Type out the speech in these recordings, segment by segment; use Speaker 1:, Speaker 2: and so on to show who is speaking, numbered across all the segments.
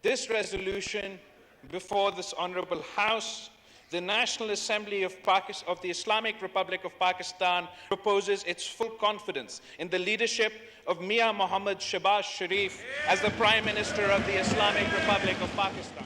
Speaker 1: This resolution before this Honourable House, the National Assembly of the Islamic Republic of Pakistan proposes its full confidence in the leadership of Mian Mohammad Shehbaz Sharif as the Prime Minister of the Islamic Republic of Pakistan.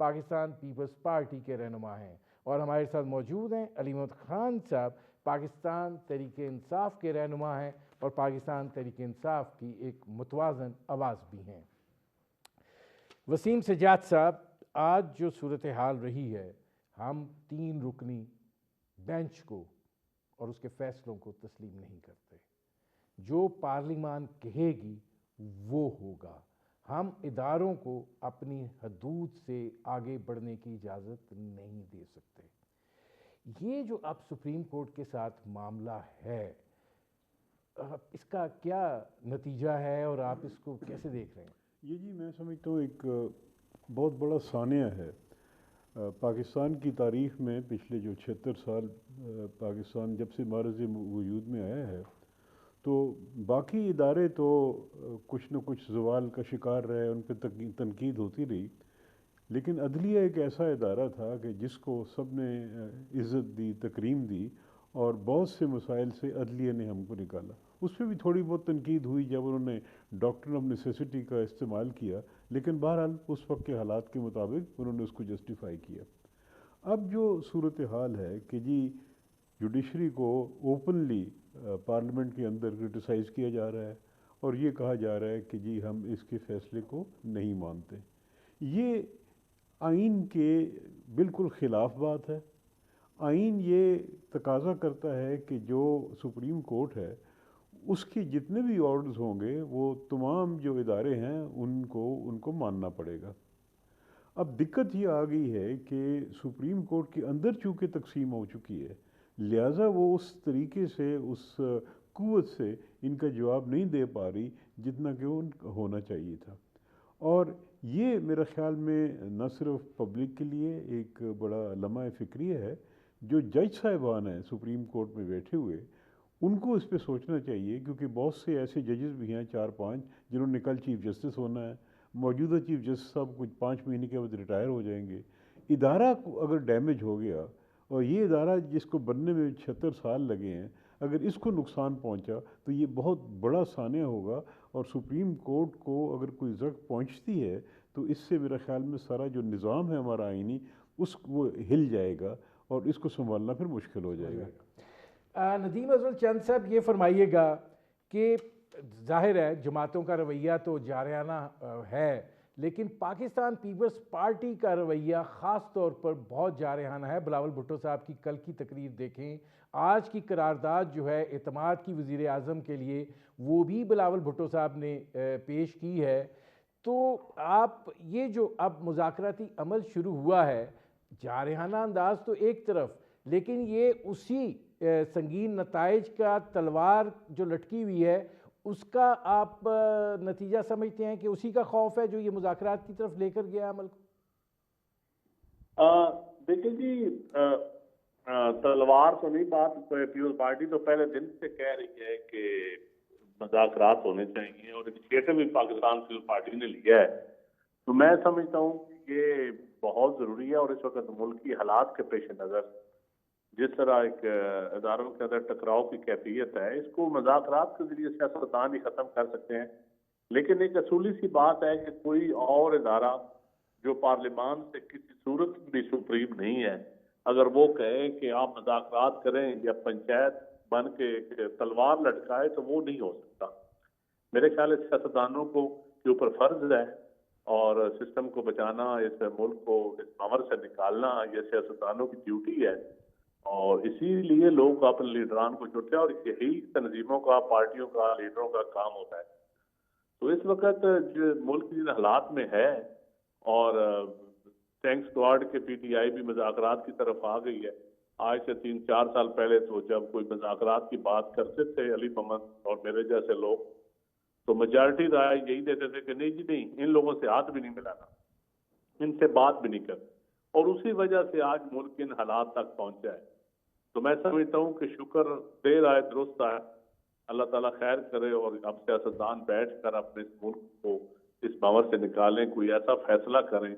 Speaker 2: Pakistan Peoples Party کے رہنما ہیں، اور ہمارے ساتھ موجود ہیں علی محمد خان صاحب، پاکستان تحریک انصاف کے رہنما ہیں اور پاکستان تحریک انصاف کی ایک متوازن آواز بھی ہیں۔ وسیم سجاد صاحب، آج جو صورتحال رہی ہے، ہم 3 رکنی بینچ کو اور اس کے فیصلوں کو تسلیم نہیں کرتے۔ جو پارلیمان کہے گی وہ ہوگا۔ ہم اداروں کو اپنی حدود سے آگے بڑھنے کی اجازت نہیں دے سکتے۔ یہ جو اب سپریم کورٹ کے ساتھ معاملہ ہے، اس کا کیا نتیجہ ہے اور آپ اس کو کیسے دیکھ رہے ہیں؟
Speaker 3: یہ جی میں سمجھتا ہوں ایک بہت بڑا سانحہ ہے پاکستان کی تاریخ میں۔ پچھلے جو 76 سال پاکستان جب سے معرض وجود میں آیا ہے، تو باقی ادارے تو کچھ نہ کچھ زوال کا شکار رہے، ان پہ تنقید ہوتی رہی، لیکن عدلیہ ایک ایسا ادارہ تھا کہ جس کو سب نے عزت دی، تکریم دی، اور بہت سے مسائل سے عدلیہ نے ہم کو نکالا۔ اس پہ بھی تھوڑی بہت تنقید ہوئی جب انہوں نے ڈاکٹرن آف نیسیسٹی کا استعمال کیا، لیکن بہرحال اس وقت کے حالات کے مطابق انہوں نے اس کو جسٹیفائی کیا۔ اب جو صورتحال ہے کہ جی جوڈیشری کو اوپنلی پارلیمنٹ کے اندر کرٹیسائز کیا جا رہا ہے، اور یہ کہا جا رہا ہے کہ جی ہم اس کے فیصلے کو نہیں مانتے، یہ آئین کے بالکل خلاف بات ہے۔ آئین یہ تقاضا کرتا ہے کہ جو سپریم کورٹ ہے اس کے جتنے بھی آرڈرز ہوں گے وہ تمام جو ادارے ہیں ان کو ماننا پڑے گا۔ اب دقت یہ آ گئی ہے کہ سپریم کورٹ کے اندر چونکہ تقسیم ہو چکی ہے، لہٰذا وہ اس طریقے سے، اس قوت سے ان کا جواب نہیں دے پا رہی جتنا کہ ان ہونا چاہیے تھا۔ اور یہ میرے خیال میں نہ صرف پبلک کے لیے ایک بڑا لمحہ فکریہ ہے، جو جج صاحبان ہیں سپریم کورٹ میں بیٹھے ہوئے ان کو اس پہ سوچنا چاہیے، کیونکہ بہت سے ایسے ججز بھی ہیں 4-5 جنہوں نے کل چیف جسٹس ہونا ہے۔ موجودہ چیف جسٹس صاحب کچھ 5 مہینے کے بعد ریٹائر ہو جائیں گے۔ ادارہ کو اگر ڈیمیج ہو گیا، اور یہ ادارہ جس کو بننے میں 76 سال لگے ہیں، اگر اس کو نقصان پہنچا تو یہ بہت بڑا سانحہ ہوگا، اور سپریم کورٹ کو اگر کوئی زخم پہنچتی ہے تو اس سے میرے خیال میں سارا جو نظام ہے ہمارا آئینی وہ ہل جائے گا، اور اس کو سنبھالنا پھر مشکل ہو جائے گا۔
Speaker 2: ندیم افضل چند صاحب، یہ فرمائیے گا کہ ظاہر ہے جماعتوں کا رویہ تو جارحانہ ہے، لیکن پاکستان پیپلز پارٹی کا رویہ خاص طور پر بہت جارحانہ ہے۔ بلاول بھٹو صاحب کی کل کی تقریر دیکھیں، آج کی قرارداد جو ہے اعتماد کی وزیر اعظم کے لیے، وہ بھی بلاول بھٹو صاحب نے پیش کی ہے۔ تو آپ یہ جو اب مذاکراتی عمل شروع ہوا ہے، جارحانہ انداز تو ایک طرف، لیکن یہ اسی سنگین نتائج کا تلوار جو لٹکی ہوئی ہے، اس کا آپ نتیجہ سمجھتے ہیں کہ اسی کا خوف ہے جو یہ مذاکرات کی طرف لے کر گیا عمل کو؟
Speaker 4: دیکھیں جی، تلوار تو نہیں، بات پیپلز پارٹی تو پہلے دن سے کہہ رہی ہے کہ مذاکرات ہونے چاہیے، اور انیشیٹو بھی پاکستان پیپلز پارٹی نے لیا ہے۔ تو میں سمجھتا ہوں کہ یہ بہت ضروری ہے، اور اس وقت ملکی حالات کے پیش نظر جس طرح ایک اداروں کے اندر ٹکراؤ کی کیفیت ہے، اس کو مذاکرات کے ذریعے سیاستدان ہی ختم کر سکتے ہیں۔ لیکن ایک اصولی سی بات ہے کہ کوئی اور ادارہ جو پارلیمان سے کسی صورت بھی سپریم نہیں ہے، اگر وہ کہے کہ آپ مذاکرات کریں یا پنچایت بن کے تلوار لٹکائے، تو وہ نہیں ہو سکتا۔ میرے خیال ہے سیاستدانوں کو کے اوپر فرض ہے، اور سسٹم کو بچانا، اس ملک کو اس بھنور سے نکالنا، یہ سیاستدانوں کی ڈیوٹی ہے، اور اسی لیے لوگ اپنے لیڈران کو چنتے ہیں، اور یہی تنظیموں کا، پارٹیوں کا، لیڈروں کا کام ہوتا ہے۔ تو اس وقت جو ملک جن حالات میں ہے، اور تھینکس گاڈ کے پی ٹی آئی بھی مذاکرات کی طرف آ گئی ہے۔ آج سے 3-4 سال پہلے تو جب کوئی مذاکرات کی بات کرتے تھے علی محمد اور میرے جیسے لوگ، تو میجارٹی رائے یہی دیتے تھے کہ نہیں جی نہیں، ان لوگوں سے ہاتھ بھی نہیں ملانا، ان سے بات بھی نہیں کرنی، اور اسی وجہ سے آج ملک ان حالات تک پہنچا ہے۔ تو میں سمجھتا ہوں کہ شکر دیر آئے درست آئے، اللہ تعالیٰ خیر کرے، اور اب سیاستدان بیٹھ کر اپنے اس ملک کو اس بھنور سے نکالیں، کوئی ایسا فیصلہ کریں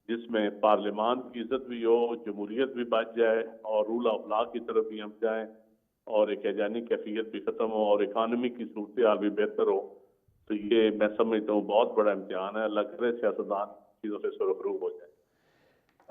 Speaker 4: جس میں پارلیمان کی عزت بھی ہو، جمہوریت بھی بچ جائے، اور رول آف لا کی طرف بھی ہم جائیں، اور ایک ایجانی کیفیت بھی ختم ہو، اور اکانومی کی صورتحال بھی بہتر ہو۔ تو یہ میں سمجھتا ہوں بہت بڑا امتحان ہے، اللہ کرے سیاستدان چیزوں سے سرخرو ہو جائے۔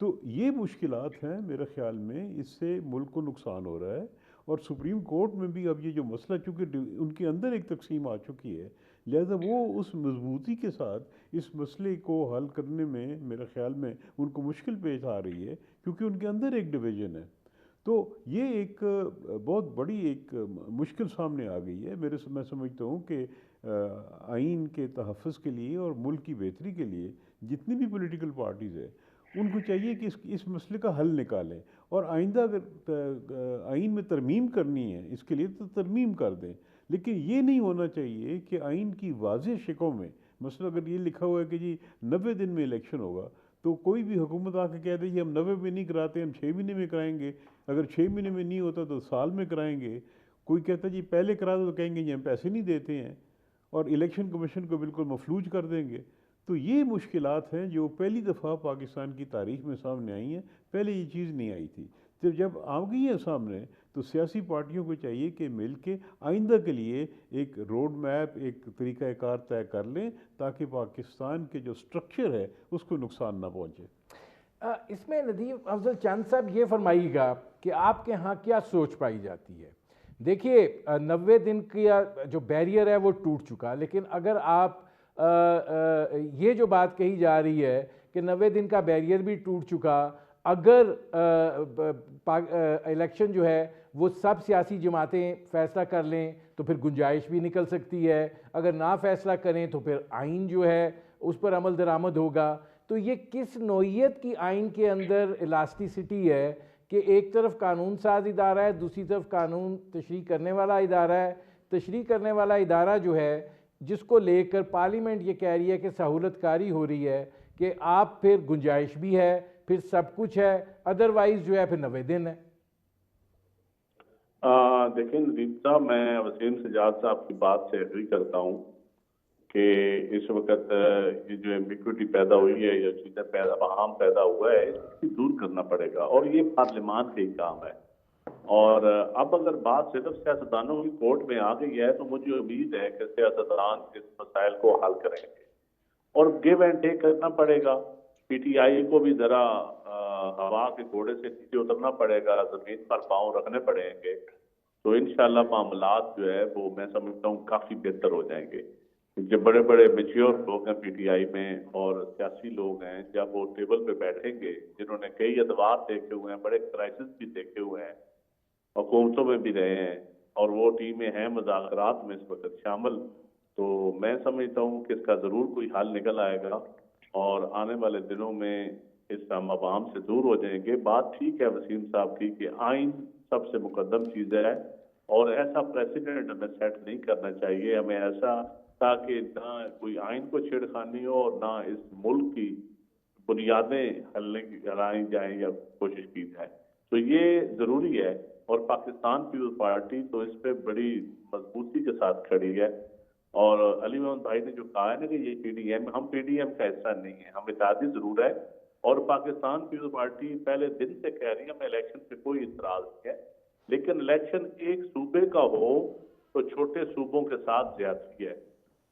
Speaker 3: تو یہ مشکلات ہیں میرے خیال میں، اس سے ملک کو نقصان ہو رہا ہے. اور سپریم کورٹ میں بھی اب یہ جو مسئلہ، چونکہ ان کے اندر ایک تقسیم آ چکی ہے، لہذا وہ اس مضبوطی کے ساتھ اس مسئلے کو حل کرنے میں میرے خیال میں ان کو مشکل پیش آ رہی ہے، کیونکہ ان کے اندر ایک ڈویژن ہے. تو یہ ایک بہت بڑی ایک مشکل سامنے آ گئی ہے. میں سمجھتا ہوں کہ آئین کے تحفظ کے لیے اور ملک کی بہتری کے لیے جتنی بھی پولیٹیکل پارٹیز ہیں ان کو چاہیے کہ اس مسئلے کا حل نکالیں، اور آئندہ اگر آئین میں ترمیم کرنی ہے اس کے لیے تو ترمیم کر دیں. لیکن یہ نہیں ہونا چاہیے کہ آئین کی واضح شکوں میں، مثلا اگر یہ لکھا ہوا ہے کہ جی 90 دن میں الیکشن ہوگا، تو کوئی بھی حکومت آ کے کہہ دے جی ہم 90 میں نہیں کراتے، ہم 6 مہینے میں کرائیں گے. اگر 6 مہینے میں نہیں ہوتا تو سال میں کرائیں گے. کوئی کہتا ہے جی پہلے کرا دو، تو کہیں گے جی ہم پیسے نہیں دیتے ہیں، اور الیکشن کمیشن کو بالکل مفلوج کر دیں گے. تو یہ مشکلات ہیں جو پہلی دفعہ پاکستان کی تاریخ میں سامنے آئی ہیں. پہلے یہ چیز نہیں آئی تھی. جب آ گئی ہے سامنے، تو سیاسی پارٹیوں کو چاہیے کہ مل کے آئندہ کے لیے ایک روڈ میپ، ایک طریقہ کار طے کر لیں، تاکہ پاکستان کے جو سٹرکچر ہے اس کو نقصان نہ پہنچے.
Speaker 2: اس میں ندیم افضل چند صاحب یہ فرمائیے گا کہ آپ کے ہاں کیا سوچ پائی جاتی ہے؟ دیکھیے 90 دن کا جو بیریئر ہے وہ ٹوٹ چکا، لیکن اگر آپ یہ جو بات کہی جا رہی ہے کہ 90 دن کا بیریئر بھی ٹوٹ چکا، اگر الیکشن جو ہے وہ سب سیاسی جماعتیں فیصلہ کر لیں تو پھر گنجائش بھی نکل سکتی ہے، اگر نہ فیصلہ کریں تو پھر آئین جو ہے اس پر عمل درآمد ہوگا. تو یہ کس نوعیت کی آئین کے اندر الاسٹیسٹی ہے کہ ایک طرف قانون ساز ادارہ ہے، دوسری طرف قانون تشریح کرنے والا ادارہ ہے. تشریح کرنے والا ادارہ جو ہے، جس کو لے کر پارلیمنٹ یہ کہہ رہی ہے کہ سہولت کاری ہو رہی ہے کہ آپ پھر گنجائش بھی ہے، پھر سب کچھ ہے، ادروائز جو ہے پھر 90 دن ہے.
Speaker 4: دیکھیں ندیم صاحب، میں وسیم سجاد صاحب کی بات سے ایگری کرتا ہوں کہ اس وقت یہ جو ایمبیگوٹی پیدا ہوئی ہے، یہ چیزیں وہام پیدا ہوا ہے، اس کو دور کرنا پڑے گا، اور یہ پارلیمان کا ہی کام ہے. اور اب اگر بات صرف سیاستدانوں کی کورٹ میں آ گئی ہے تو مجھے امید ہے کہ سیاستدان اس مسائل کو حل کریں گے، اور گیو اینڈ ٹیک کرنا پڑے گا. پی ٹی آئی کو بھی ذرا ہوا کے گھوڑے سے نیچے اترنا پڑے گا، زمین پر پاؤں رکھنے پڑیں گے، تو انشاءاللہ معاملات جو ہے وہ میں سمجھتا ہوں کافی بہتر ہو جائیں گے. جو بڑے بڑے میچیور لوگ ہیں پی ٹی آئی میں اور سیاسی لوگ ہیں، جب وہ ٹیبل پہ بیٹھیں گے، جنہوں نے کئی ادوار دیکھے ہوئے ہیں، بڑے کرائسس بھی دیکھے ہوئے ہیں، حکومتوں میں بھی رہے ہیں، اور وہ ٹیمیں ہیں مذاکرات میں اس وقت شامل، تو میں سمجھتا ہوں کہ اس کا ضرور کوئی حل نکل آئے گا، اور آنے والے دنوں میں اس ہم عوام سے دور ہو جائیں گے. بات ٹھیک ہے وسیم صاحب کی کہ آئین سب سے مقدم چیز ہے، اور ایسا پریسیڈنٹ ہمیں سیٹ نہیں کرنا چاہیے ہمیں ایسا، تاکہ نہ کوئی آئین کو چھیڑخانی ہو اور نہ اس ملک کی بنیادیں ہلائی جائیں یا کوشش کی جائے. تو یہ ضروری ہے، اور پاکستان پیپلز پارٹی تو اس پہ بڑی مضبوطی کے ساتھ کھڑی ہے. اور علی محمد بھائی نے جو کہا ہے نا کہ یہ پی ڈی ایم، ہم پی ڈی ایم کا حصہ نہیں ہے، ہم اتحادی ضرور ہے، اور پاکستان پیپلز پارٹی پہلے دن سے کہہ رہی ہے ہمیں الیکشن پہ کوئی اعتراض نہیں ہے، لیکن الیکشن ایک صوبے کا ہو تو چھوٹے صوبوں کے ساتھ زیادتی ہے،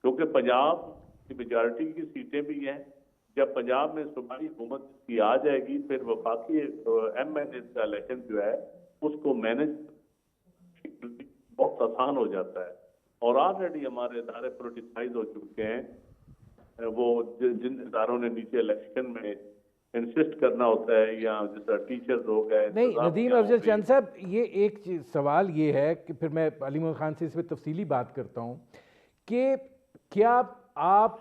Speaker 4: کیونکہ پنجاب کی میجارٹی کی سیٹیں بھی ہیں. جب پنجاب میں صوبائی حکومت کی آ جائے گی، پھر وفاقی ایم این اے کا الیکشن جو ہے اس کو مینج بہت آسان ہو جاتا ہے. اور آلریڈی ہمارے ادارے پولیٹیسائز ہو چکے ہیں. وہ جن اداروں نے نیچے الیکشن میں انسسٹ کرنا ہوتا ہے، یا جس طرح ٹیچر ہو گئے.
Speaker 2: نہیں ندیم افضل چند صاحب، یہ ایک سوال یہ ہے کہ پھر میں علی محمد خان سے اس پہ تفصیلی بات کرتا ہوں کہ کیا آپ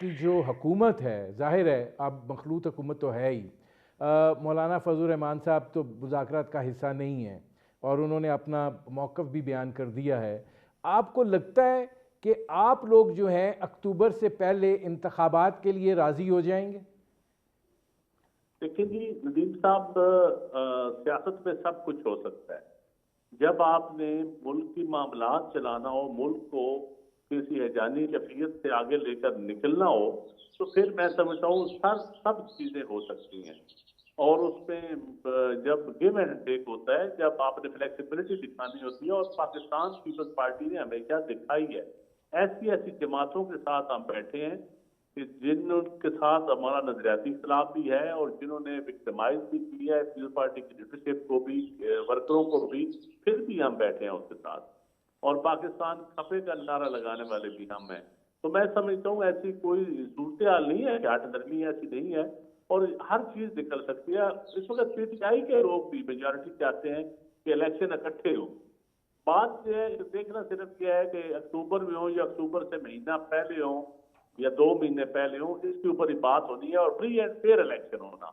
Speaker 2: کی جو حکومت ہے، ظاہر ہے اب مخلوط حکومت تو ہے ہی، مولانا فضل الرحمان صاحب تو مذاکرات کا حصہ نہیں ہیں اور انہوں نے اپنا موقف بھی بیان کر دیا ہے، آپ کو لگتا ہے کہ آپ لوگ جو ہیں اکتوبر سے پہلے انتخابات کے لیے راضی ہو جائیں گے؟
Speaker 4: دیکھیں جی ندیم صاحب، سیاست میں سب کچھ ہو سکتا ہے. جب آپ نے ملک کی معاملات چلانا ہو، ملک کو کسی ہیجانی کیفیت سے آگے لے کر نکلنا ہو، تو پھر میں سمجھتا ہوں سب چیزیں ہو سکتی ہیں. اور اس میں جب گیو اینڈ ٹیک ہوتا ہے، جب آپ نے فلیکسیبلٹی دکھانی ہوتی ہے، اور پاکستان پیپلز پارٹی نے ہمیشہ دکھائی ہے. ایسی جماعتوں کے ساتھ ہم بیٹھے ہیں کہ جن کے ساتھ ہمارا نظریاتی اختلاف بھی ہے اور جنہوں نے وکٹمائز بھی کیا ہے پیپلز پارٹی کی لیڈرشپ کو بھی، ورکروں کو بھی، پھر بھی ہم بیٹھے ہیں اس کے ساتھ، اور پاکستان کھپے کا نعرہ لگانے والے بھی ہم ہیں. تو میں سمجھتا ہوں ایسی کوئی صورتحال نہیں ہے کہ ہٹ نرمی ایسی نہیں ہے، اور ہر چیز نکل سکتی ہے. اس وقت پی ٹی آئی کے لوگ بھی میجارٹی چاہتے ہیں کہ الیکشن اکٹھے ہوں. بات یہ ہے کہ دیکھنا صرف یہ ہے کہ اکتوبر میں ہوں یا اکتوبر سے مہینہ پہلے ہوں یا 2 مہینے پہلے ہوں، اس کے اوپر ہی بات ہونی ہے، اور فری اینڈ فیئر الیکشن ہونا.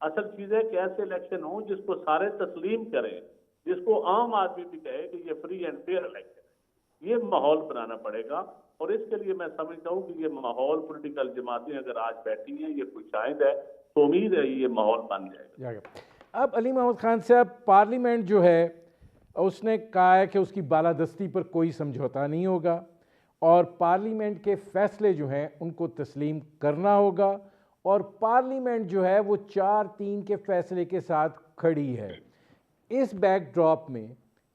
Speaker 4: اصل چیز ہے کہ ایسے الیکشن ہوں جس کو سارے تسلیم کریں، جس کو عام آدمی بھی کہے کہ یہ فری اینڈ فیئر الیکشن ہے. یہ ماحول بنانا پڑے گا، اور اس کے لیے میں سمجھتا ہوں کہ یہ ماحول پولیٹیکل جماعتیں اگر آج بیٹھی ہیں، یہ کوئی شاہد ہے، تو امید ہے یہ ماحول بن جائے گا.
Speaker 2: اب علی محمد خان صاحب، پارلیمنٹ جو ہے اس نے کہا ہے کہ اس کی بالادستی پر کوئی سمجھوتا نہیں ہوگا، اور پارلیمنٹ کے فیصلے جو ہیں ان کو تسلیم کرنا ہوگا، اور پارلیمنٹ جو ہے وہ 4-3 کے فیصلے کے ساتھ کھڑی ہے. اس بیک ڈراپ میں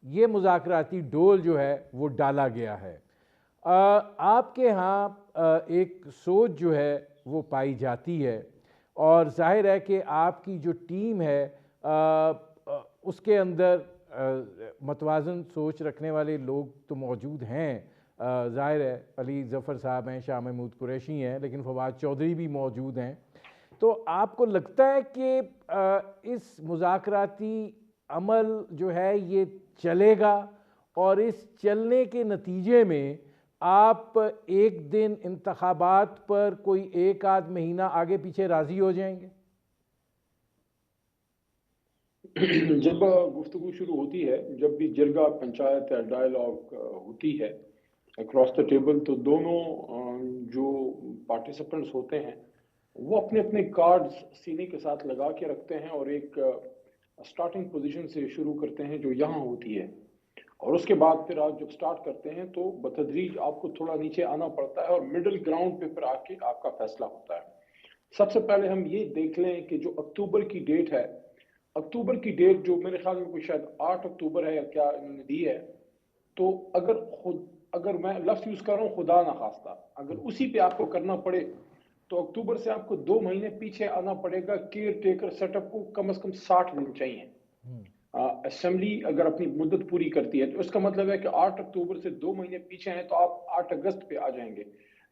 Speaker 2: یہ مذاکراتی ڈول جو ہے وہ ڈالا گیا ہے. آپ کے ہاں ایک سوچ جو ہے وہ پائی جاتی ہے، اور ظاہر ہے کہ آپ کی جو ٹیم ہے اس کے اندر متوازن سوچ رکھنے والے لوگ تو موجود ہیں. ظاہر ہے علی ظفر صاحب ہیں، شاہ محمود قریشی ہیں، لیکن فواد چودھری بھی موجود ہیں. تو آپ کو لگتا ہے کہ اس مذاکراتی عمل جو ہے یہ چلے گا، اور اس چلنے کے نتیجے میں آپ ایک دن انتخابات پر کوئی 1-8 مہینہ آگے پیچھے راضی ہو جائیں گے؟
Speaker 5: جب گفتگو شروع ہوتی ہے، جب بھی جرگہ پنچایت یا ڈائلاگ ہوتی ہے اکراس دا ٹیبل، تو دونوں جو پارٹیسپینٹس ہوتے ہیں وہ اپنے اپنے کارڈز سینے کے ساتھ لگا کے رکھتے ہیں، اور ایک سٹارٹنگ پوزیشن سے شروع کرتے ہیں جو یہاں ہوتی ہے، اور اس کے بعد پھر آپ جب سٹارٹ کرتے ہیں تو بتدریج آپ کو تھوڑا نیچے آنا پڑتا ہے، اور مڈل گراؤنڈ پہ پھر آ کے آپ کا فیصلہ ہوتا ہے. سب سے پہلے ہم یہ دیکھ لیں کہ جو اکتوبر کی ڈیٹ ہے، اکتوبر کی ڈیٹ جو میرے خیال میں کوئی شاید 8 اکتوبر ہے یا کیا انہوں نے دی ہے، تو اگر میں لفظ یوز کر رہا ہوں خدا نخواستہ، اگر اسی پہ آپ کو کرنا پڑے تو اکتوبر سے آپ کو 2 مہینے پیچھے آنا پڑے گا. کیئر ٹیکر سیٹ اپ کو کم از کم 60 دن چاہیے. اسمبلی اگر اپنی مدت پوری کرتی ہے تو اس کا مطلب ہے کہ 8 اکتوبر سے 2 مہینے پیچھے ہیں تو آپ 8 اگست پہ آ جائیں گے.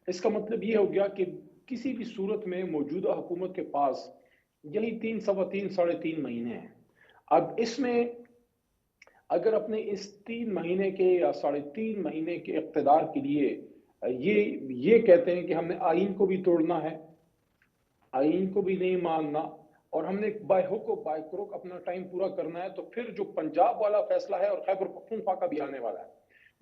Speaker 5: اس کا مطلب یہ ہو گیا کہ کسی بھی صورت میں موجودہ حکومت کے پاس یہی 3 سوا 3 ساڑھے 3 مہینے ہیں. اب اس میں اگر اپنے اس 3 مہینے کے یا ساڑھے 3 مہینے کے اقتدار کے لیے یہ کہتے ہیں کہ ہم نے آئین کو بھی توڑنا ہے، آئین کو بھی نہیں ماننا، اور ہم نے بائی ہک و بائی کروک اپنا ٹائم پورا کرنا ہے، تو پھر جو پنجاب والا فیصلہ ہے اور خیبر پختونخوا کا بھی آنے والا ہے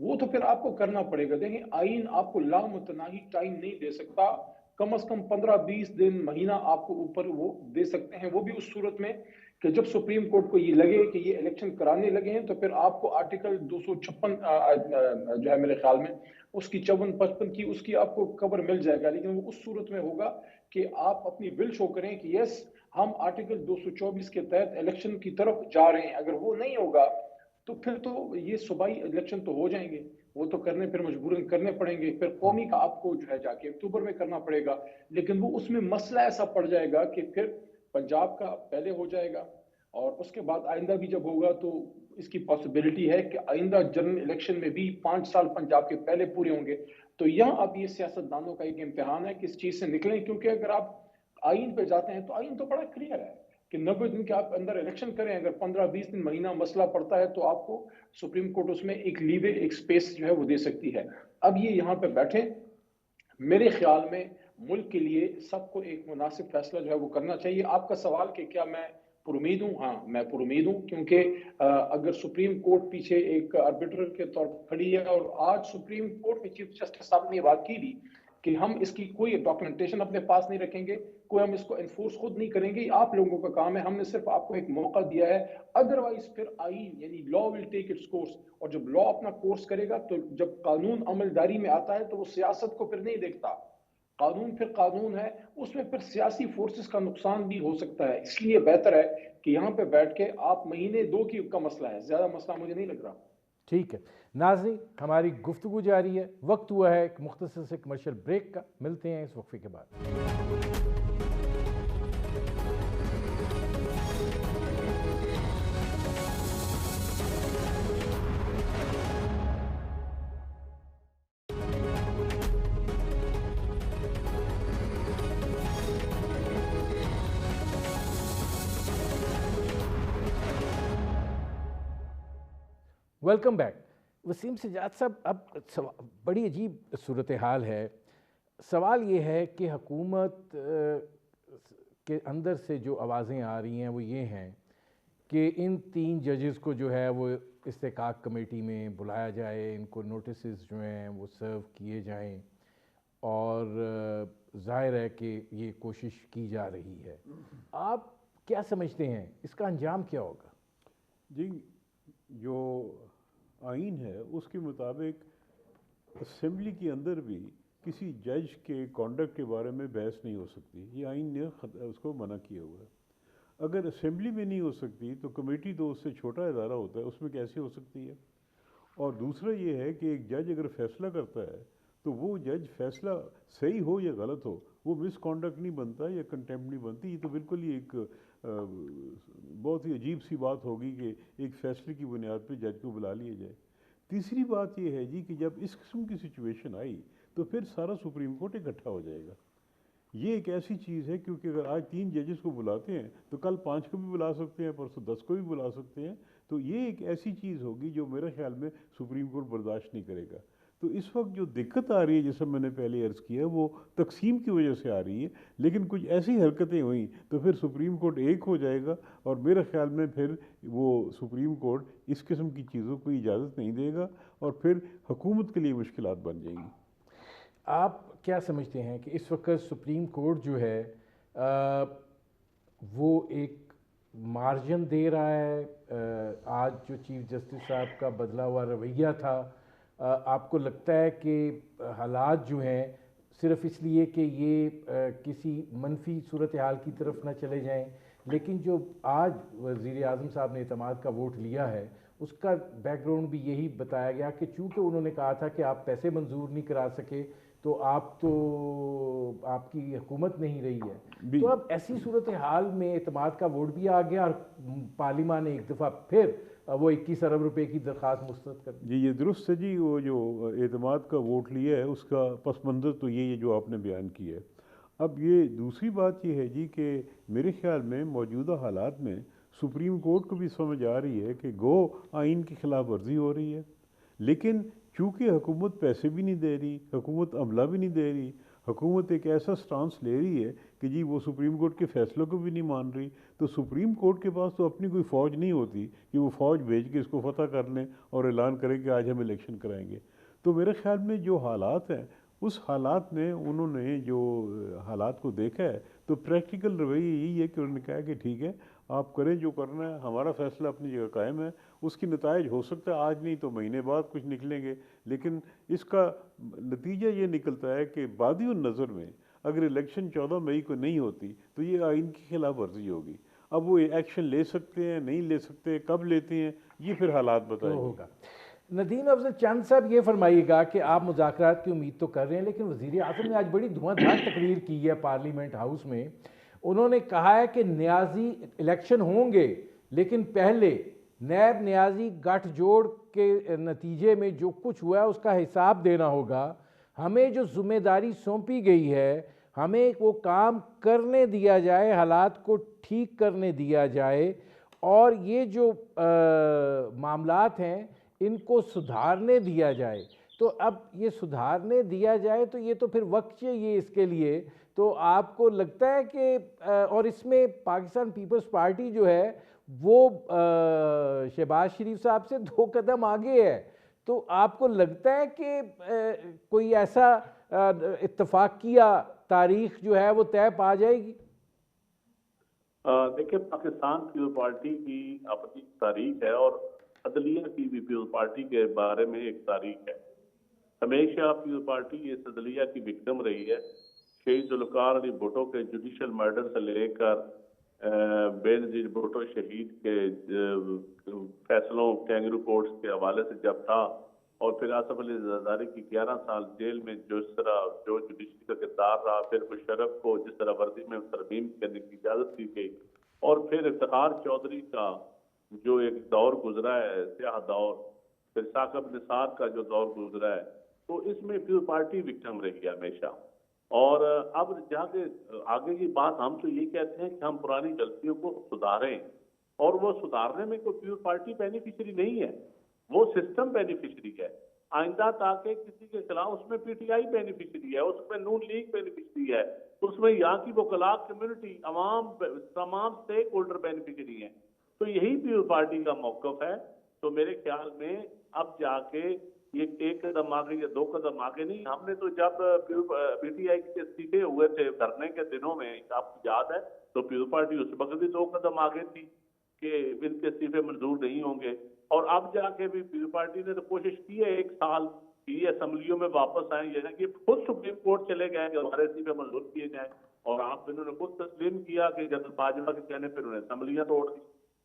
Speaker 5: وہ تو پھر آپ کو کرنا پڑے گا. دیکھیں آئین آپ کو لامتناہی ٹائم نہیں دے سکتا، کم از کم 15-20 دن مہینہ آپ کو اوپر وہ دے سکتے ہیں، وہ بھی اس صورت میں کہ جب سپریم کورٹ کو یہ لگے کہ یہ الیکشن کرانے لگے ہیں، تو پھر آپ کو آرٹیکل 256 جو ہے میرے خیال میں اس کی 54-55 کی اس کی آپ کو کور مل جائے گا. لیکن وہ اس صورت میں ہوگا کہ آپ اپنی ول شو کریں کہ یس ہم آرٹیکل 224 کے تحت الیکشن کی طرف جا رہے ہیں. اگر وہ نہیں ہوگا تو پھر تو یہ صوبائی الیکشن تو ہو جائیں گے، وہ تو کرنے پھر مجبوراً کرنے پڑیں گے، پھر قومی کا آپ کو جو ہے جا کے اکتوبر میں کرنا پڑے گا. لیکن وہ اس میں مسئلہ ایسا پڑ جائے گا کہ پھر پنجاب کا پہلے ہو جائے گا، اور اس کے بعد آئندہ بھی جب ہوگا تو اس کی پاسبلٹی ہے کہ آئندہ جنرل الیکشن میں بھی 5 سال پنجاب کے پہلے پورے ہوں گے. تو یہاں اب یہ سیاست دانوں کا ایک امتحان ہے کہ اس چیز سے نکلیں، کیونکہ اگر آپ آئین پہ جاتے ہیں تو آئین تو بڑا کلیئر ہے کہ 90 دن کے آپ اندر الیکشن کریں. اگر 15-20 دن مہینہ مسئلہ پڑتا ہے تو آپ کو سپریم کورٹ اس میں ایک لیوے ایک سپیس جو ہے وہ دے سکتی ہے. اب یہ یہاں پہ بیٹھیں، میرے خیال میں ملک کے لیے سب کو ایک مناسب فیصلہ جو ہے وہ کرنا چاہیے. آپ کا سوال کہ کیا میں پر امید ہوں؟ ہاں میں پر امید ہوں، کیونکہ اگر سپریم کورٹ پیچھے ایک آربیٹر کے طور پر کھڑی ہے، اور آج سپریم کورٹ میں چیف جسٹس صاحب نے یہ بات کی بھی کہ ہم اس کی کوئی ڈاکومنٹیشن اپنے پاس نہیں رکھیں گے، کوئی ہم اس کو انفورس خود نہیں کریں گے، آپ لوگوں کا کام ہے، ہم نے صرف آپ کو ایک موقع دیا ہے. ادروائز پھر آئین یعنی لا ول ٹیک اٹس کورس، اور جب لا اپنا کورس کرے گا تو جب قانون عمل داری میں آتا ہے تو وہ سیاست کو پھر نہیں دیکھتا. قانون پھر قانون ہے، اس میں پھر سیاسی فورسز کا نقصان بھی ہو سکتا ہے. اس لیے بہتر ہے کہ یہاں پہ بیٹھ کے آپ مہینے 2 کا مسئلہ ہے، زیادہ مسئلہ مجھے نہیں لگ رہا.
Speaker 2: ٹھیک ہے ناظرین، ہماری گفتگو جاری ہے، وقت ہوا ہے ایک مختصر سے کمرشل بریک کا، ملتے ہیں اس وقفے کے بعد۔ Welcome back. وسیم سجاد صاحب، اب بڑی عجیب صورتحال ہے۔ سوال یہ ہے کہ حکومت کے اندر سے جو آوازیں آ رہی ہیں وہ یہ ہیں کہ ان 3 ججز کو جو ہے وہ استحقاق کمیٹی میں بلایا جائے، ان کو نوٹسز جو ہیں وہ سرو کیے جائیں، اور ظاہر ہے کہ یہ کوشش کی جا رہی ہے۔ آپ کیا سمجھتے ہیں اس کا انجام کیا ہوگا؟
Speaker 3: جی، جو آئین ہے اس کے مطابق اسمبلی کے اندر بھی کسی جج کے کانڈکٹ کے بارے میں بحث نہیں ہو سکتی، یہ آئین نے اس کو منع کیا ہوا ہے۔ اگر اسمبلی میں نہیں ہو سکتی تو کمیٹی تو اس سے چھوٹا ادارہ ہوتا ہے، اس میں کیسے ہو سکتی ہے؟ اور دوسرا یہ ہے کہ ایک جج اگر فیصلہ کرتا ہے تو وہ جج فیصلہ صحیح ہو یا غلط ہو، وہ مس کانڈکٹ نہیں بنتا یا کنٹیمپٹ نہیں بنتی۔ یہ تو بالکل ہی ایک بہت ہی عجیب سی بات ہوگی کہ ایک فیصلے کی بنیاد پہ جج کو بلا لیا جائے۔ تیسری بات یہ ہے جی کہ جب اس قسم کی سچویشن آئی تو پھر سارا سپریم کورٹ اکٹھا ہو جائے گا۔ یہ ایک ایسی چیز ہے کیونکہ اگر آج 3 ججز کو بلاتے ہیں تو کل 5 کو بھی بلا سکتے ہیں، پرسوں 10 کو بھی بلا سکتے ہیں، تو یہ ایک ایسی چیز ہوگی جو میرے خیال میں سپریم کورٹ برداشت نہیں کرے گا۔ تو اس وقت جو دقت آ رہی ہے، جیسے میں نے پہلے عرض کیا، وہ تقسیم کی وجہ سے آ رہی ہے، لیکن کچھ ایسی حرکتیں ہوئیں تو پھر سپریم کورٹ ایک ہو جائے گا، اور میرے خیال میں پھر وہ سپریم کورٹ اس قسم کی چیزوں کو اجازت نہیں دے گا، اور پھر حکومت کے لیے مشکلات بن جائیں گی۔
Speaker 2: آپ کیا سمجھتے ہیں کہ اس وقت سپریم کورٹ جو ہے وہ ایک مارجن دے رہا ہے؟ آج جو چیف جسٹس صاحب کا بدلا ہوا رویہ تھا، آپ کو لگتا ہے کہ حالات جو ہیں صرف اس لیے کہ یہ کسی منفی صورتحال کی طرف نہ چلے جائیں، لیکن جو آج وزیر اعظم صاحب نے اعتماد کا ووٹ لیا ہے اس کا بیک گراؤنڈ بھی یہی بتایا گیا کہ چونکہ انہوں نے کہا تھا کہ آپ پیسے منظور نہیں کرا سکے تو آپ کی حکومت نہیں رہی ہے، تو اب ایسی صورتحال میں اعتماد کا ووٹ بھی آ گیا اور پارلیمان نے ایک دفعہ پھر وہ 21 ارب روپے کی درخواست مسترد کر دی۔
Speaker 3: جی یہ درست ہے جی، وہ جو اعتماد کا ووٹ لیا ہے اس کا پس منظر تو یہ ہے جو آپ نے بیان کیا ہے۔ اب یہ دوسری بات یہ ہے جی کہ میرے خیال میں موجودہ حالات میں سپریم کورٹ کو بھی سمجھ آ رہی ہے کہ گو آئین کی خلاف ورزی ہو رہی ہے، لیکن چونکہ حکومت پیسے بھی نہیں دے رہی، حکومت عملہ بھی نہیں دے رہی، حکومت ایک ایسا سٹانس لے رہی ہے کہ جی وہ سپریم کورٹ کے فیصلوں کو بھی نہیں مان رہی، تو سپریم کورٹ کے پاس تو اپنی کوئی فوج نہیں ہوتی کہ وہ فوج بھیج کے اس کو فتح کر لیں اور اعلان کریں کہ آج ہم الیکشن کرائیں گے۔ تو میرے خیال میں جو حالات ہیں اس حالات میں انہوں نے جو حالات کو دیکھا ہے تو پریکٹیکل رویہ یہی ہے کہ انہوں نے کہا کہ ٹھیک ہے آپ کریں جو کرنا ہے، ہمارا فیصلہ اپنی جگہ قائم ہے، اس کی نتائج ہو سکتا ہے آج نہیں تو مہینے بعد کچھ نکلیں گے، لیکن اس کا نتیجہ یہ نکلتا ہے کہ بادی النظر میں اگر الیکشن 14 مئی کو نہیں ہوتی تو یہ آئین کی خلاف ورزی ہوگی۔ اب وہ ایکشن لے سکتے ہیں نہیں لے سکتے، کب لیتے ہیں، یہ پھر حالات بتائیں گے۔
Speaker 2: ندیم افضل چند صاحب یہ فرمائیے گا کہ آپ مذاکرات کی امید تو کر رہے ہیں، لیکن وزیر اعظم نے آج بڑی دھواں دھار تقریر کی ہے پارلیمنٹ ہاؤس میں، انہوں نے کہا ہے کہ نیازی الیکشن ہوں گے لیکن پہلے نیب نیازی گٹھ جوڑ کے نتیجے میں جو کچھ ہوا ہے اس کا حساب دینا ہوگا، ہمیں جو ذمہ داری سونپی گئی ہے ہمیں وہ کام کرنے دیا جائے، حالات کو ٹھیک کرنے دیا جائے، اور یہ جو معاملات ہیں ان کو سدھارنے دیا جائے۔ تو اب یہ سدھارنے دیا جائے تو یہ تو پھر وقت چاہیے اس کے لیے، تو آپ کو لگتا ہے کہ اور اس میں پاکستان پیپلز پارٹی جو ہے وہ شہباز شریف صاحب سے 2 قدم آگے ہے، تو آپ کو لگتا ہے کہ کوئی ایسا اتفاقیہ تاریخ جو ہے وہ طے پا جائے گی؟
Speaker 4: دیکھیں پاکستان پیپلز پارٹی کی اپنی تاریخ ہے اور عدلیہ کی بھی پیپلز پارٹی کے بارے میں ایک تاریخ ہے۔ ہمیشہ پیپلز پارٹی اس عدلیہ کی وکٹم رہی ہے۔ شہید ذوالفقار علی بھٹو کے جوڈیشل مرڈر سے لے کر بےنظیر بھٹو شہید کے فیصلوں کینگرو کورٹس کے حوالے سے جب تھا، اور پھر آصف علی زرداری کی 11 سال جیل میں جو اس طرح جو جوڈیشری کا کردار رہا، پھر مشرف کو جس طرح ورزی میں ترمیم کرنے کی اجازت دی گئی، اور پھر افتخار چودھری کا جو ایک دور گزرا ہے سیاہ دور، پھر ثاقب نثار کا جو دور گزرا ہے، تو اس میں پیپلز پارٹی وکٹم رہی ہے ہمیشہ. اور اب جہاں کے آگے کی بات، ہم تو یہ کہتے ہیں کہ ہم پرانی غلطیوں کو سدھاریں، اور وہ سدھارنے میں کوئی پیپلز پارٹی بینیفیشری نہیں ہے، وہ سسٹم بینیفیشری ہے. آئندہ تاکہ کسی کے خلاف اس میں پی ٹی آئی بینیفیشری ہے، اس میں نون لیگ بینیفیشری ہے، اس میں یہاں کی وکلاء کمیونٹی، عوام، تمام اسٹیک ہولڈر بینیفیشری ہیں. تو یہی پیپلز پارٹی کا موقف ہے. تو میرے خیال میں اب جا کے یہ ایک قدم آگے یا 2 قدم آگے نہیں. ہم نے تو جب پی ٹی آئی کے استعفے ہوئے تھے دھرنے کے دنوں میں، آپ کو یاد ہے، تو پیپلز پارٹی اس وقت بھی 2 قدم آگے تھی کہ ان کے استعفے منظور نہیں ہوں گے. اور اب جا کے بھی پیپلز پارٹی نے تو کوشش کی ہے 1 سال کہ یہ اسمبلیوں میں واپس آئیں. یہ خود سپریم کورٹ چلے گئے کہ ہمارے استعفے منظور کیے جائیں، اور آپ انہوں نے خود تسلیم کیا کہ جنرل باجوہ کے کہنے پھر انہیں اسمبلیاں توڑ دی.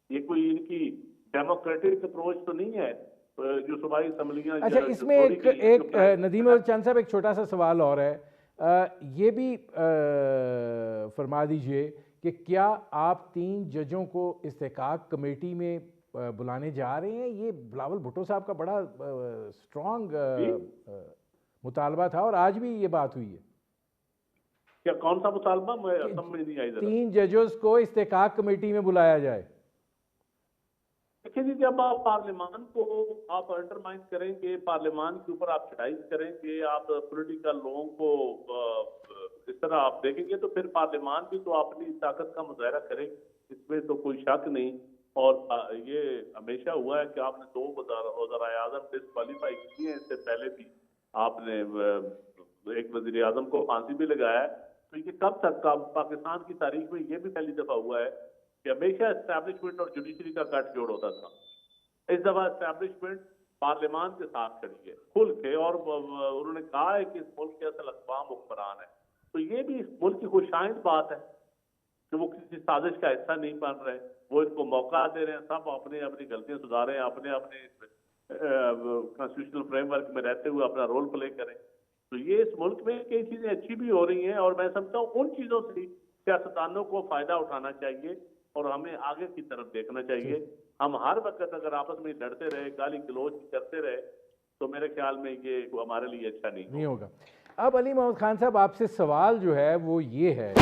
Speaker 4: یہ کوئی ان کی ڈیموکریٹک اپروچ تو نہیں ہے جو صوبائی اسمبلیاں.
Speaker 2: اچھا، اس میں ایک ندیم چند صاحب ایک چھوٹا سا سوال اور ہے، یہ بھی فرما دیجئے کہ کیا آپ 3 ججوں کو استحقاق کمیٹی میں بلانے جا رہے ہیں؟ یہ بلاول بھٹو صاحب کا بڑا سٹرونگ مطالبہ تھا، اور آج بھی یہ بات ہوئی ہے.
Speaker 4: کیا کون سا مطالبہ؟ میں سمجھ نہیں آئی.
Speaker 2: 3 ججز کو استحقاق کمیٹی میں بلایا جائے.
Speaker 4: دیکھیں جی، جب آپ پارلیمان کو آپ انڈرمائن کریں گے، پارلیمان کے اوپر آپ چڑھائی کریں گے، آپ پولیٹیکل لوگوں کو اس طرح آپ دیکھیں گے، تو پھر پارلیمان بھی تو اپنی طاقت کا مظاہرہ کرے، اس میں تو کوئی شک نہیں. اور یہ ہمیشہ ہوا ہے کہ آپ نے 2 وزرائے اعظم ڈسکوالیفائی کیے ہیں. اس سے پہلے بھی آپ نے ایک وزیر اعظم کو پھانسی بھی لگایا ہے. تو یہ کب تک کا پاکستان کی تاریخ میں یہ بھی پہلی دفعہ ہوا ہے کہ ہمیشہ اسٹیبلشمنٹ اور جوڈیشری کا گٹھ جوڑ ہوتا تھا. اس دفعہ اسٹیبلشمنٹ پارلیمان کے ساتھ کھڑی ہے کھل کے، اور انہوں نے کہا ہے کہ اس ملک کے اصل اقوام حکمران ہے. تو یہ بھی اس ملک کی خوشائند بات ہے کہ وہ کسی سازش کا حصہ نہیں بن رہے، وہ ان کو موقع دے رہے ہیں، سب اپنی اپنی غلطیاں سدھاریں، اپنے کانسٹیٹیوشنل فریم ورک میں رہتے ہوئے اپنا رول پلے کریں. تو یہ اس ملک میں کئی چیزیں اچھی بھی ہو رہی ہیں، اور میں سمجھتا ہوں ان چیزوں سے سیاستدانوں کو فائدہ اٹھانا چاہیے اور ہمیں آگے کی طرف دیکھنا چاہیے. ہم ہر وقت اگر آپس میں لڑتے رہے، گالی گلوچ کرتے رہے، تو میرے خیال میں یہ ہمارے لیے اچھا نہیں
Speaker 2: ہوگا. اب علی محمد خان صاحب، آپ سے سوال جو ہے وہ یہ ہے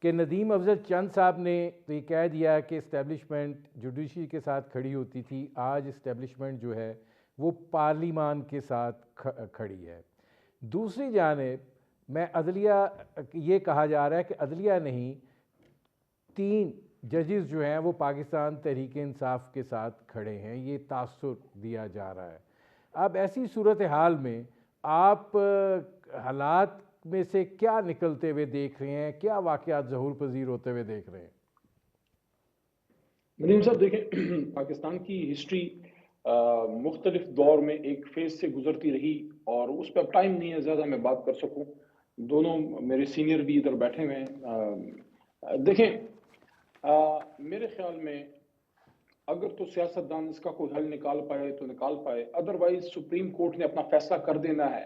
Speaker 2: کہ ندیم افضل چند صاحب نے تو یہ کہہ دیا کہ اسٹیبلشمنٹ جوڈیشری کے ساتھ کھڑی ہوتی تھی، آج اسٹیبلشمنٹ جو ہے وہ پارلیمان کے ساتھ کھڑی ہے. دوسری جانب میں عدلیہ، یہ کہا جا رہا ہے کہ عدلیہ نہیں، 3 ججز جو ہیں وہ پاکستان تحریک انصاف کے ساتھ کھڑے ہیں، یہ تاثر دیا جا رہا ہے. اب ایسی صورتحال میں آپ حالات میں سے کیا نکلتے ہوئے دیکھ رہے ہیں؟ کیا واقعات ظہور پذیر ہوتے ہوئے دیکھ رہے ہیں؟
Speaker 5: ندیم صاحب دیکھیں، پاکستان کی ہسٹری مختلف دور میں ایک فیز سے گزرتی رہی، اور اس پہ اب ٹائم نہیں ہے زیادہ میں بات کر سکوں. دونوں میرے سینئر بھی ادھر بیٹھے ہوئے ہیں. دیکھیں، میرے خیال میں اگر تو سیاستدان اس کا کوئی حل نکال پائے تو نکال پائے، ادروائز سپریم کورٹ نے اپنا فیصلہ کر دینا ہے.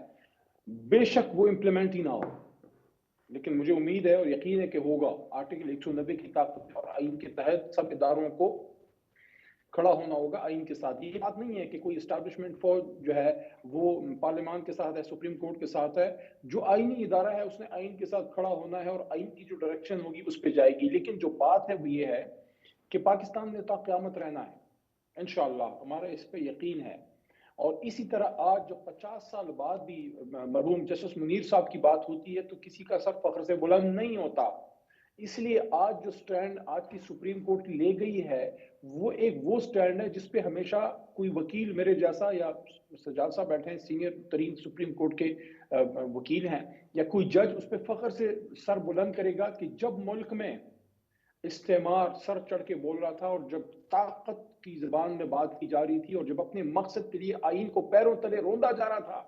Speaker 5: بے شک وہ امپلیمنٹ ہی نہ ہو، لیکن مجھے امید ہے اور یقین ہے کہ ہوگا. آرٹیکل 190 کی طاقت اور آئین کے تحت سب اداروں کو کھڑا ہونا ہوگا آئین کے ساتھ. یہ بات نہیں ہے کہ کوئی اسٹیبلشمنٹ فوج جو ہے وہ پارلیمان کے ساتھ ہے، سپریم کورٹ کے ساتھ ہے. جو آئینی ادارہ ہے اس نے آئین کے ساتھ کھڑا ہونا ہے، اور آئین کی جو ڈائریکشن ہوگی اس پہ جائے گی. لیکن جو بات ہے وہ یہ ہے کہ پاکستان نے تا قیامت رہنا ہے انشاءاللہ، ہمارا اس پہ یقین ہے. اور اسی طرح آج جو 50 سال بعد بھی مرحوم جسٹس منیر صاحب کی بات ہوتی ہے تو کسی کا سر فخر سے بلند نہیں ہوتا. اس لیے آج جو سٹینڈ آج کی سپریم کورٹ کی لے گئی ہے وہ سٹینڈ ہے جس پہ ہمیشہ کوئی وکیل میرے جیسا، یا سجاد صاحب بیٹھے ہیں سینئر ترین سپریم کورٹ کے وکیل ہیں، یا کوئی جج اس پہ فخر سے سر بلند کرے گا کہ جب ملک میں استعمار سر چڑھ کے بول رہا تھا، اور جب طاقت کی زبان میں بات کی جا رہی تھی، اور جب اپنے مقصد کے لیے آئین کو پیروں تلے روندا جا رہا تھا،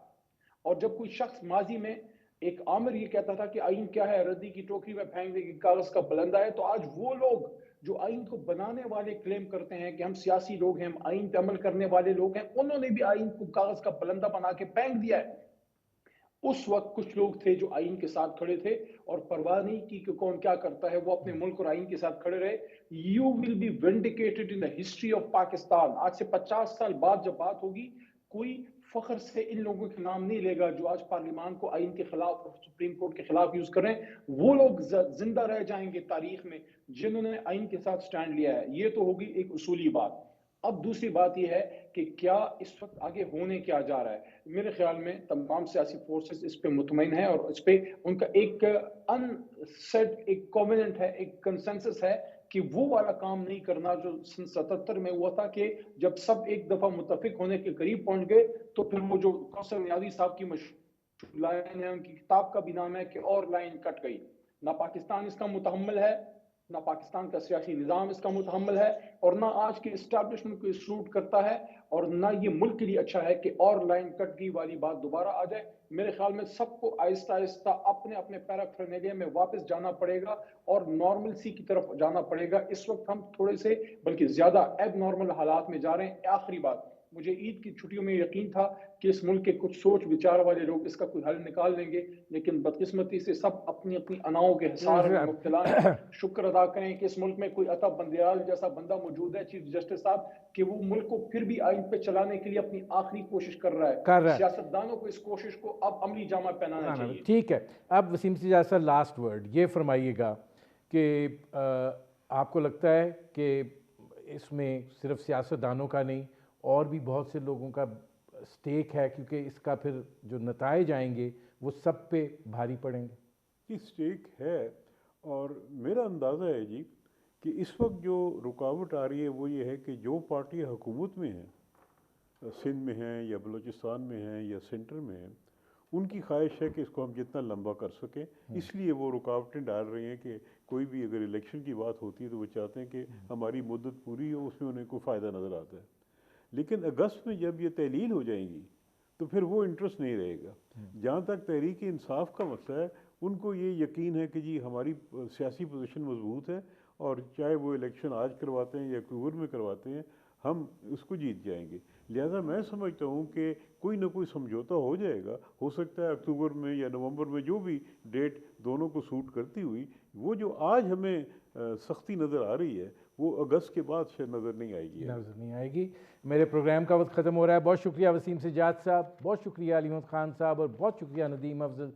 Speaker 5: اور جب کوئی شخص ماضی میں ایک عامر یہ کہتا تھا کہ آئین کیا ہے، ردی کی ٹوکری میں پھینک دے گی کاغذ کا بلندہ ہے، تو آج وہ لوگ جو آئین کو بنانے والے کلیم کرتے ہیں کہ ہم سیاسی لوگ ہیں، ہم آئین پہ عمل کرنے والے لوگ ہیں، انہوں نے بھی آئین کو کاغذ کا پلندہ بنا کے پھینک دیا ہے۔ اس وقت کچھ لوگ تھے جو آئین کے ساتھ کھڑے تھے اور پرواہ نہیں کی کہ کون کیا کرتا ہے، وہ اپنے ملک اور آئین کے ساتھ کھڑے رہے۔ You will be vindicated in the history of Pakistan. آج سے 50 سال بعد جب بات ہوگی، کوئی فخر سے ان لوگوں کے نام نہیں لے گا جو آج پارلیمان کو آئین کے خلاف اور سپریم کورٹ کے خلاف یوز کر رہے ہیں۔ وہ لوگ زندہ رہ جائیں گے تاریخ میں جنہوں نے آئین کے ساتھ سٹینڈ لیا ہے۔ یہ تو ہوگی ایک اصولی بات۔ اب دوسری بات یہ ہے کہ کیا اس وقت آگے ہونے کیا جا رہا ہے۔ میرے خیال میں تمام سیاسی فورسز اس پہ مطمئن ہیں اور اس پہ ان کا ایک ان سیٹ ایک کووننٹ ہے، ایک کنسنسس ہے کہ وہ والا کام نہیں کرنا جو سن 77 میں ہوا تھا، کہ جب سب ایک دفعہ متفق ہونے کے قریب پہنچ گئے تو پھر وہ جو کوثر نیازی صاحب کی مشہور لائن ہے، ان کی کتاب کا بھی نام ہے کہ اور لائن کٹ گئی۔ نہ پاکستان اس کا متحمل ہے، نہ پاکستان کا سیاسی نظام اس کا متحمل ہے، اور نہ آج کی اسٹیبلشمنٹ کو اس سوٹ کرتا ہے، اور نہ یہ ملک کے لیے اچھا ہے کہ اور لائن کٹ گئی والی بات دوبارہ آ جائے۔ میرے خیال میں سب کو آہستہ آہستہ اپنے اپنے پیرافرنیلیا میں واپس جانا پڑے گا اور نارملسی کی طرف جانا پڑے گا۔ اس وقت ہم تھوڑے سے بلکہ زیادہ ایب نارمل حالات میں جا رہے ہیں۔ آخری بات، مجھے عید کی چھٹیوں میں یقین تھا کہ اس ملک کے کچھ سوچ بچار والے لوگ اس کا کوئی حل نکال لیں گے، لیکن بدقسمتی سے سب اپنی اپنی اناؤں کے حصار میں مبتلا ہیں۔ شکر ادا کریں کہ اس ملک میں کوئی عطا بندیال جیسا بندہ موجود ہے، چیف جسٹس صاحب، کہ وہ ملک کو پھر بھی آئین پہ چلانے کے لیے اپنی آخری کوشش کر رہا ہے۔ سیاستدانوں کو اس کوشش کو اب عملی جامہ پہنانا چاہیے۔
Speaker 2: ٹھیک ہے، اب وسیم سجاد صاحب لاسٹ ورڈ یہ فرمائیے گا کہ آپ کو لگتا ہے کہ اس میں صرف سیاستدانوں کا نہیں اور بھی بہت سے لوگوں کا سٹیک ہے، کیونکہ اس کا پھر جو نتائج آئیں گے وہ سب پہ بھاری پڑیں گے؟
Speaker 3: یہ سٹیک ہے، اور میرا اندازہ ہے جی کہ اس وقت جو رکاوٹ آ رہی ہے وہ یہ ہے کہ جو پارٹی حکومت میں ہیں، سندھ میں ہیں یا بلوچستان میں ہیں یا سینٹر میں ہیں، ان کی خواہش ہے کہ اس کو ہم جتنا لمبا کر سکیں، اس لیے وہ رکاوٹیں ڈال رہی ہیں کہ کوئی بھی اگر الیکشن کی بات ہوتی ہے تو وہ چاہتے ہیں کہ ہماری مدت پوری ہو، اس میں انہیں کوئی فائدہ نظر آتا ہے۔ لیکن اگست میں جب یہ تحلیل ہو جائیں گی تو پھر وہ انٹرسٹ نہیں رہے گا۔ جہاں تک تحریک انصاف کا مسئلہ ہے، ان کو یہ یقین ہے کہ جی ہماری سیاسی پوزیشن مضبوط ہے، اور چاہے وہ الیکشن آج کرواتے ہیں یا اکتوبر میں کرواتے ہیں، ہم اس کو جیت جائیں گے۔ لہذا میں سمجھتا ہوں کہ کوئی نہ کوئی سمجھوتا ہو جائے گا، ہو سکتا ہے اکتوبر میں یا نومبر میں، جو بھی ڈیٹ دونوں کو سوٹ کرتی ہوئی، وہ جو آج ہمیں سختی نظر آ رہی ہے وہ اگست کے بعد شاید نظر نہیں آئے گی۔
Speaker 2: نظر نہیں آئے گی۔ میرے پروگرام کا وقت ختم ہو رہا ہے۔ بہت شکریہ وسیم سجاد صاحب، بہت شکریہ علی محمد خان صاحب، اور بہت شکریہ ندیم افضل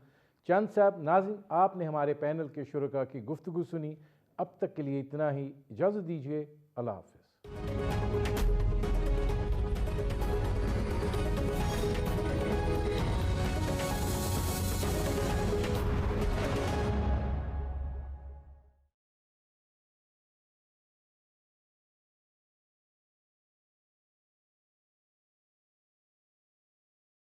Speaker 2: چند صاحب۔ ناظرین، آپ نے ہمارے پینل کے شرکاء کی گفتگو سنی۔ اب تک کے لیے اتنا ہی، اجازت دیجیے، اللہ حافظ۔